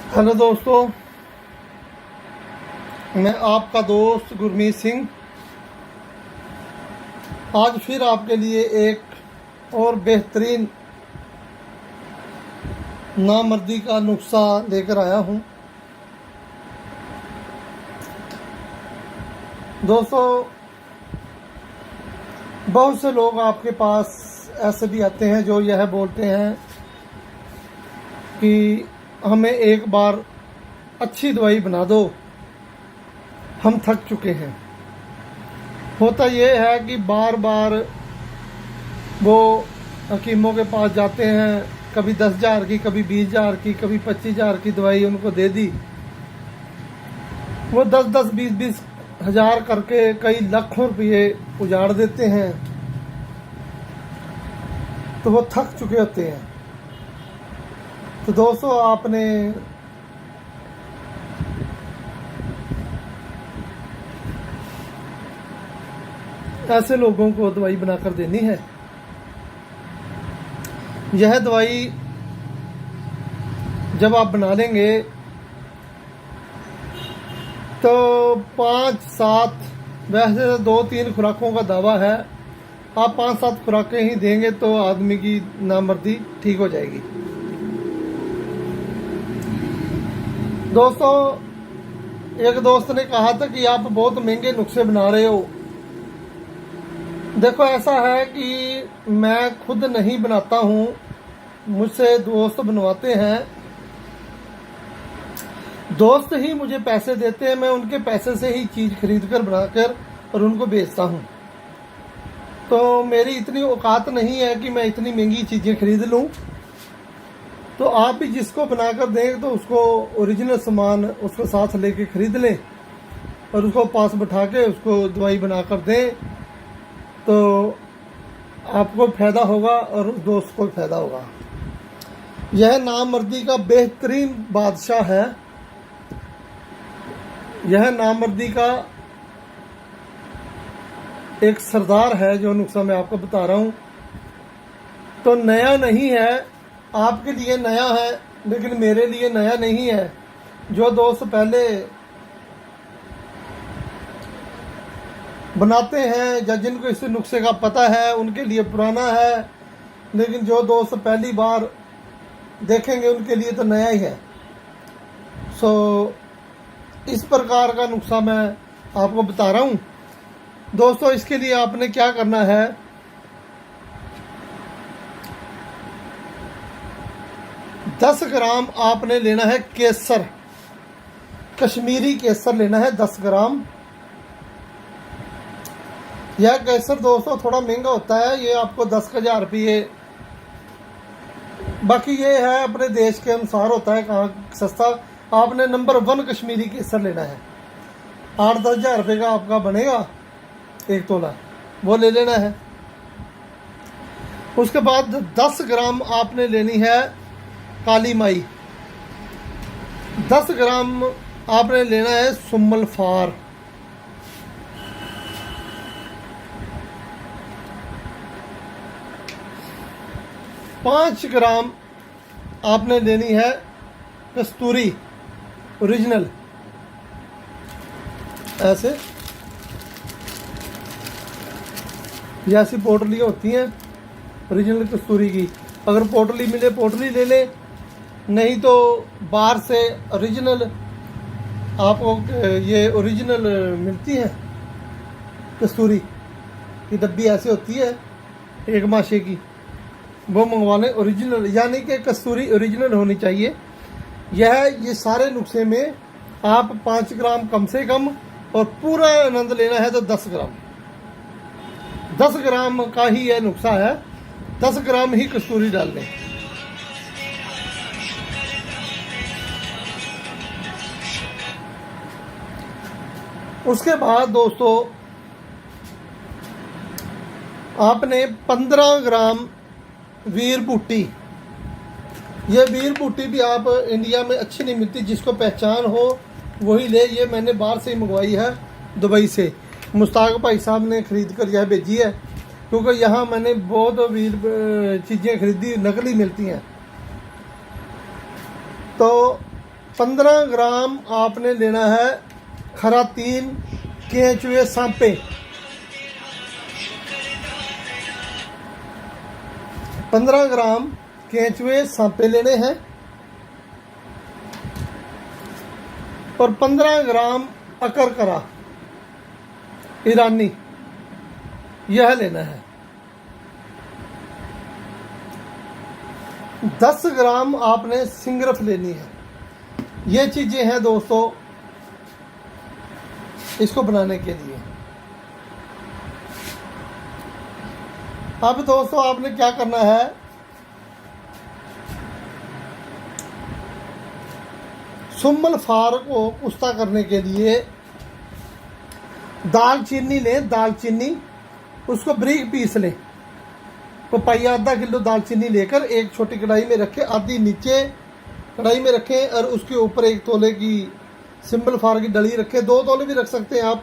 Hello दोस्तों, मैं आपका दोस्त गुरमीत सिंह आज फिर आपके लिए एक और बेहतरीन नामर्दी का नुस्खा लेकर आया हूं। दोस्तों, बहुत से लोग आपके पास ऐसे भी आते हैं जो यह बोलते हैं कि हमें एक बार अच्छी दवाई बना दो, हम थक चुके हैं। होता यह है कि बार बार वो हकीमों के पास जाते हैं, कभी 10,000 की, कभी 20,000 की, कभी 25,000 की दवाई उनको दे दी। वो 10-10, 20-20 हजार करके कई लाखों रुपये उजाड़ देते हैं, तो वो थक चुके होते हैं। तो दोस्तों, आपने ऐसे लोगों को दवाई बनाकर देनी है। यह दवाई जब आप बना लेंगे तो 5-7, वैसे 2-3 खुराकों का दावा है, आप 5-7 खुराकें ही देंगे तो आदमी की नामर्दी ठीक हो जाएगी। दोस्तों, एक दोस्त ने कहा था कि आप बहुत महंगे नुस्खे बना रहे हो। देखो, ऐसा है कि मैं खुद नहीं बनाता हूँ, मुझसे दोस्त बनवाते हैं। दोस्त ही मुझे पैसे देते हैं, मैं उनके पैसे से ही चीज़ खरीद कर बनाकर और उनको बेचता हूँ। तो मेरी इतनी औकात नहीं है कि मैं इतनी महंगी चीज़ें खरीद लूँ। तो आप भी जिसको बनाकर दें तो उसको ओरिजिनल सामान उसको साथ लेके खरीद लें और उसको पास बैठा के उसको दवाई बनाकर दें, तो आपको फ़ायदा होगा और उस दोस्त को फ़ायदा होगा। यह नामर्दी का बेहतरीन बादशाह है। यह नामर्दी का एक सरदार है जो नुस्खा मैं आपको बता रहा हूँ। तो नया नहीं है, आपके लिए नया है लेकिन मेरे लिए नया नहीं है। जो दोस्त पहले बनाते हैं या जिनको इस नुस्खे का पता है उनके लिए पुराना है, लेकिन जो दोस्त पहली बार देखेंगे उनके लिए तो नया ही है। इस प्रकार का नुस्खा मैं आपको बता रहा हूँ। दोस्तों, इसके लिए आपने क्या करना है, 10 ग्राम आपने लेना है केसर, कश्मीरी केसर लेना है 10 ग्राम। यह केसर दोस्तों थोड़ा महंगा होता है, ये आपको 10,000 रुपये, बाकी ये है अपने देश के अनुसार होता है कहाँ सस्ता। आपने नंबर 1 कश्मीरी केसर लेना है, 8-10 हज़ार रुपये का आपका बनेगा 1 तोला, वो ले लेना है। उसके बाद 10 ग्राम आपने लेनी है काली माई, 10 ग्राम आपने लेना है सुम्मल फार, 5 ग्राम आपने लेनी है कस्तूरी ओरिजिनल, ऐसे जैसी पोटलियाँ होती हैं ओरिजिनल कस्तूरी की। अगर पोटली मिले पोटली ले ले, नहीं तो बाहर से ओरिजिनल आपको ये ओरिजिनल मिलती है कस्तूरी की डब्बी, ऐसे होती है 1 माशे की, वो मंगवा लें ओरिजिनल, यानी कि कस्तूरी ओरिजिनल होनी चाहिए। ये सारे नुस्खे में आप 5 ग्राम कम से कम, और पूरा आनंद लेना है तो 10 ग्राम, 10 ग्राम का ही यह नुस्खा है, 10 ग्राम ही कस्तूरी डाल लें। उसके बाद दोस्तों, आपने 15 ग्राम वीर बूटी, ये वीर बूटी भी आप इंडिया में अच्छी नहीं मिलती, जिसको पहचान हो वही ले। ये मैंने बाहर से ही मंगवाई है, दुबई से। मुश्ताक भाई साहब ने खरीद कर यह भेजी है, क्योंकि यहाँ मैंने बहुत वीर चीज़ें खरीदी, नकली मिलती हैं। तो 15 ग्राम आपने लेना है खरातीन केंचुए सांपे। 15 ग्राम केंचुए सांपे लेने हैं और 15 ग्राम अकरकरा ईरानी यह लेना है। 10 ग्राम आपने सिंगरफ लेनी है। ये चीजें हैं दोस्तों इसको बनाने के लिए। अब दोस्तों आपने क्या करना है, सुम्मल फार को कुश्ता करने के लिए दालचीनी लें, दालचीनी उसको बारीक पीस लें। तो पाइया आधा किलो दालचीनी लेकर एक छोटी कढ़ाई में रखें, आधी नीचे कढ़ाई में रखें और उसके ऊपर 1 तोले की सिंबल फार की डली रखें, 2 तोले भी रख सकते हैं आप,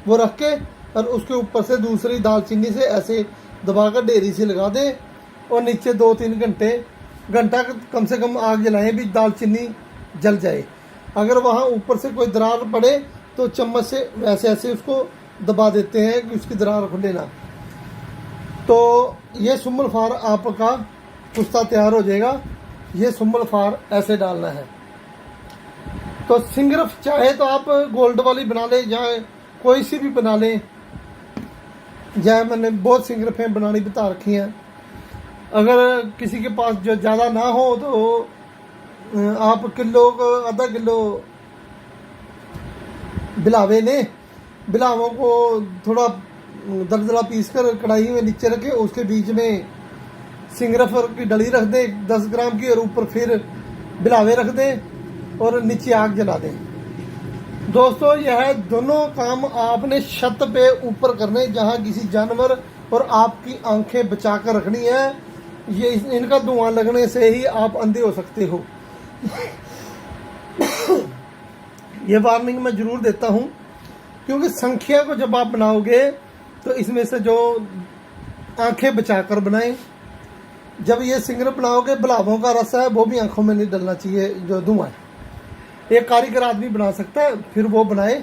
वो रख के और उसके ऊपर से दूसरी दालचीनी से ऐसे दबाकर ढेरी से लगा दें और नीचे 2-3 घंटा कम से कम आग जलाएं भी दालचीनी जल जाए। अगर वहाँ ऊपर से कोई दरार पड़े तो चम्मच से वैसे ऐसे उसको दबा देते हैं कि उसकी दरार खुले ना। तो ये सुम्मल फार आपका कुश्ता तैयार हो जाएगा। ये सुम्मल फार ऐसे डालना है। तो सिंगरफ चाहे तो आप गोल्ड वाली बना लें या कोई सी भी बना लें, या मैंने बहुत सिंगरफें बनानी बता रखी हैं। अगर किसी के पास जो ज़्यादा ना हो तो आप किलो को आधा किलो बिलावे लें, बिलावों को थोड़ा दरदरा पीस कर कढ़ाई में नीचे रखें, उसके बीच में सिंगरफ की डली रख दें 10 ग्राम की और ऊपर फिर बिलावे रख दें और नीचे आग जला दें। दोस्तों यह दोनों काम आपने छत पे ऊपर करने, जहाँ किसी जानवर और आपकी आंखें बचा कर रखनी है। ये इनका धुआं लगने से ही आप अंधे हो सकते हो। ये वार्निंग मैं जरूर देता हूँ, क्योंकि संख्या को जब आप बनाओगे तो इसमें से जो आंखें बचाकर बनाएं। जब ये सिंगरफ बनाओगे, बिलावों का रस है वो भी आंखों में नहीं डलना चाहिए, जो धुआं है। एक कारीगर आदमी बना सकता है, फिर वो बनाए।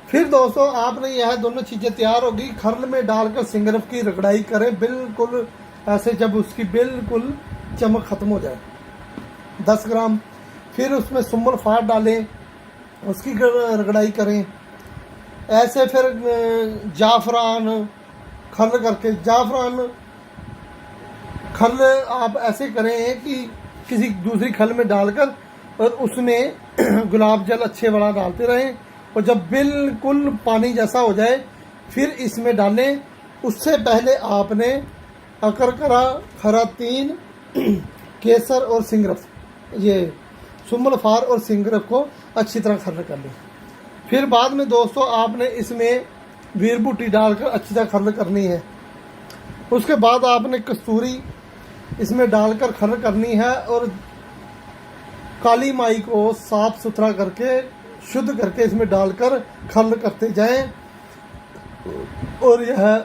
फिर दोस्तों आपने यह दोनों चीज़ें तैयार होगी, खर्ल में डालकर सिंगरफ की रगड़ाई करें बिल्कुल ऐसे, जब उसकी बिल्कुल चमक खत्म हो जाए 10 ग्राम। फिर उसमें सुम्मल फार डालें, उसकी रगड़ाई करें ऐसे। फिर जाफरान खर्ल करके, जाफरान खल आप ऐसे करें कि किसी दूसरी खल में डालकर और उसमें गुलाब जल अच्छे वाला डालते रहें, और जब बिल्कुल पानी जैसा हो जाए फिर इसमें डालें। उससे पहले आपने अकरकरा, खरातीन, केसर और सिंगरफ, ये सुम्मल फार और सिंगरफ को अच्छी तरह खर्ल कर लें। फिर बाद में दोस्तों आपने इसमें वीर बूटी डालकर अच्छी तरह खर्ल करनी है। उसके बाद आपने कस्तूरी इसमें डालकर खर्ल करनी है और काली माई को साफ सुथरा करके शुद्ध करके इसमें डालकर खर्ल करते जाएं और यह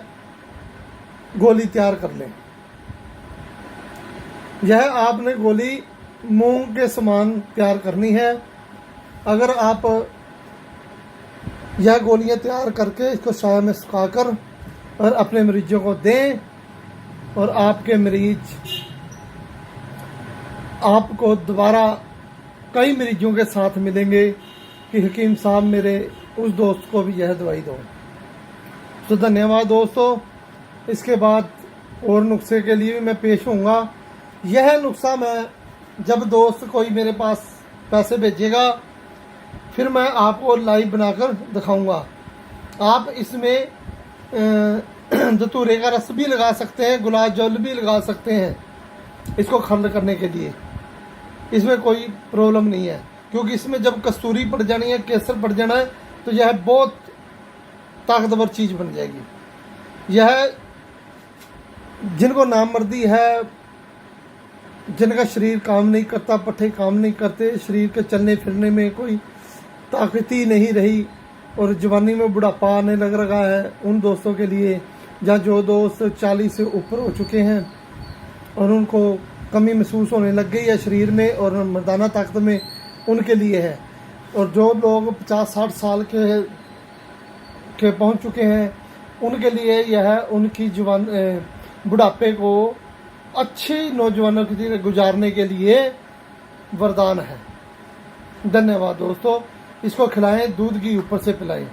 गोली तैयार कर लें। यह आपने गोली मूंग के समान तैयार करनी है। अगर आप यह गोलियां तैयार करके इसको छाया में सुखाकर और अपने मरीजों को दें, और आपके मरीज आपको दोबारा कई मरीजों के साथ मिलेंगे कि हकीम साहब मेरे उस दोस्त को भी यह दवाई दो। तो धन्यवाद दोस्तों। इसके बाद और नुस्खे के लिए भी मैं पेश होऊंगा। यह नुस्खा मैं जब दोस्त कोई मेरे पास पैसे भेजेगा फिर मैं आपको लाइव बनाकर दिखाऊंगा। आप इसमें धतूरे का रस भी लगा सकते हैं, गुलाब जल भी लगा सकते हैं इसको खर्ल करने के लिए। इसमें कोई प्रॉब्लम नहीं है, क्योंकि इसमें जब कस्तूरी पड़ जानी है, केसर पड़ जाना है, तो यह बहुत ताकतवर चीज़ बन जाएगी। यह जिनको नामर्दी है, जिनका शरीर काम नहीं करता, पट्टे काम नहीं करते, शरीर के चलने फिरने में कोई ताकत ही नहीं रही और जवानी में बुढ़ापा आने लग रहा है, उन दोस्तों के लिए, या जो दोस्त 40 से ऊपर हो चुके हैं और उनको कमी महसूस होने लग गई है शरीर में और मर्दाना ताकत में, उनके लिए है। और जो लोग 50-60 साल के पहुंच चुके हैं उनके लिए यह उनकी जवान बुढ़ापे को अच्छी नौजवानों की तरह गुजारने के लिए वरदान है। धन्यवाद दोस्तों। इसको खिलाएं, दूध घी ऊपर से पिलाएं।